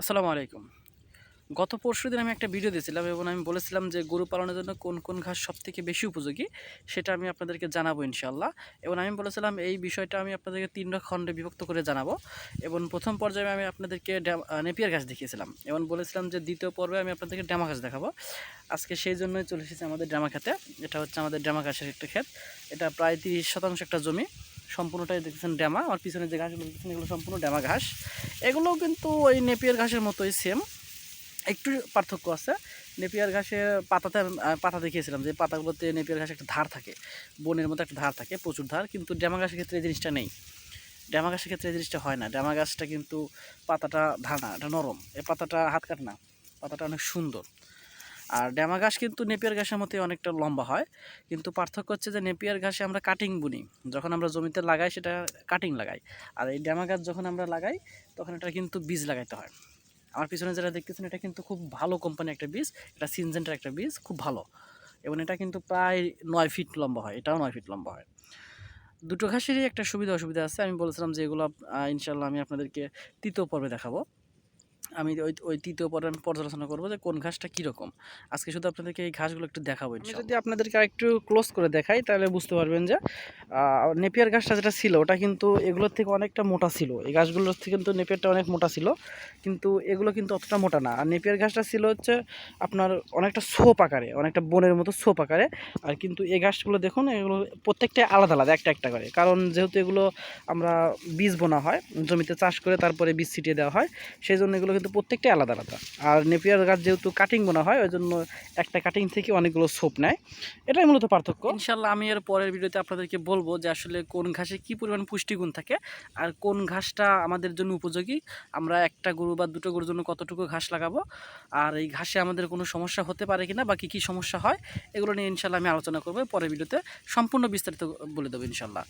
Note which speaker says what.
Speaker 1: আসসালামু আলাইকুম। গত পরশুদিন আমি একটা ভিডিও দিয়েছিলাম এবং আমি বলেছিলাম যে গরু পালনের জন্য কোন কোন ঘাস সবথেকে বেশি উপযোগী সেটা আমি আপনাদেরকে জানাবো ইনশাআল্লাহ। এবং আমি বলেছিলাম এই বিষয়টা আমি আপনাদেরকে ৩ টা খণ্ডে বিভক্ত করে জানাবো। এবং প্রথম পর্যায়ে আমি আপনাদেরকে নেপিয়ার ঘাস দেখিয়েছিলাম এবং বলেছিলাম যে দ্বিতীয় পর্বে আমি আপনাদেরকে ড্যামা ঘাস দেখাবো। আজকে সেই জন্যই চলে এসেছি আমাদের ড্যামা খেতে। এটা হচ্ছে আমাদের ড্যামা ঘাসের একটা ক্ষেত। এটা প্রায় ৩০% একটা জমি। সম্পূর্ণটাই দেখতেছেন ড্যামা। আমার পিছনে যে ঘাসগুলো দেখতেছেন এগুলো সম্পূর্ণ ড্যামা ঘাস। এগুলোও কিন্তু ওই নেপিয়ার ঘাসের মতোই সেম, একটু পার্থক্য আছে। নেপিয়ার ঘাসের পাতাতে পাতা দেখিয়েছিলাম যে পাতাগুলোতে নেপিয়ার ঘাসে একটা ধার থাকে, বনের মতো একটা ধার থাকে, প্রচুর ধার। কিন্তু ড্যামা ঘাসের ক্ষেত্রে এই জিনিসটা নেই। ড্যামা ঘাসের ক্ষেত্রে এই জিনিসটা হয় না। ড্যামা ঘাসটা কিন্তু পাতাটা ধার না, এটা নরম। এই পাতাটা হাত কাটে না, পাতাটা অনেক সুন্দর। আর ড্যামা ঘাস কিন্তু নেপিয়ার ঘাসের মতোই অনেকটা লম্বা হয়, কিন্তু পার্থক্য হচ্ছে যে নেপিয়ার ঘাসে আমরা কাটিং বুনি, যখন আমরা জমিতে লাগাই সেটা কাটিং লাগাই। আর এই ড্যামা ঘাস যখন আমরা লাগাই তখন এটা কিন্তু বীজ লাগাইতে হয়। আমার পিছনে যেটা দেখতেছেন এটা কিন্তু খুব ভালো কোম্পানি একটা বীজ, এটা সিনজেন্টার একটা বীজ, খুব ভালো। এবং এটা কিন্তু প্রায় ৯ ফিট লম্বা হয়, এটাও 9 ফিট লম্বা হয়। দুটো ঘাসেরই একটা সুবিধা অসুবিধা আছে। আমি বলেছিলাম যে এগুলো ইনশাল্লাহ আমি আপনাদেরকে তৃতীয় পর্বে দেখাবো। আমি ওই তৃতীয় পর্বে আমি পর্যালোচনা করবো যে কোন ঘাসটা কীরকম। আজকে শুধু আপনাদেরকে এই ঘাসগুলো একটু দেখাবো ইনশাল্লাহ। আমি যদি আপনাদেরকে আরেকটু ক্লোজ করে দেখাই তাহলে বুঝতে পারবেন যে নেপিয়ার ঘাসটা যেটা ছিল ওটা কিন্তু এগুলোর থেকে অনেকটা মোটা ছিল। এই ঘাসগুলোর থেকে কিন্তু নেপিয়ারটা অনেক মোটা ছিল, কিন্তু এগুলো কিন্তু অতটা মোটা না। আর নেপিয়ার ঘাসটা ছিল হচ্ছে আপনার অনেকটা ছোপ আকারে, অনেকটা বনের মতো ছোপ আকারে। আর কিন্তু এই ঘাসগুলো দেখুন, এগুলো প্রত্যেকটাই আলাদা আলাদা, একটা একটা করে। কারণ যেহেতু এগুলো আমরা বীজ বোনা হয়, জমিতে চাষ করে তারপরে বীজ ছিটিয়ে দেওয়া হয়, সেই জন্য এগুলো কিন্তু প্রত্যেকটাই আলাদা আলাদা। আর নেপিয়ার গাছ যেহেতু কাটিং বোনা হয়, ওই জন্য একটা কাটিং থেকে অনেকগুলো ছোপ নেয়। এটাই মূলত পার্থক্য। ইনশাল্লাহ আমি এর পরের ভিডিওতে আপনাদেরকে বলবো যে আসলে কোন ঘাসে কী পরিমাণ পুষ্টিগুণ থাকে আর কোন ঘাসটা আমাদের জন্য উপযোগী। আমরা একটা গরু বা দুটো গরুর জন্য কতটুকু ঘাস লাগাবো, আর এই ঘাসে আমাদের কোনো সমস্যা হতে পারে কিনা বা কী কী সমস্যা হয়, এগুলো নিয়ে ইনশাল্লাহ আমি আলোচনা করবো পরের ভিডিওতে। সম্পূর্ণ বিস্তারিত বলে দেবো ইনশাল্লাহ।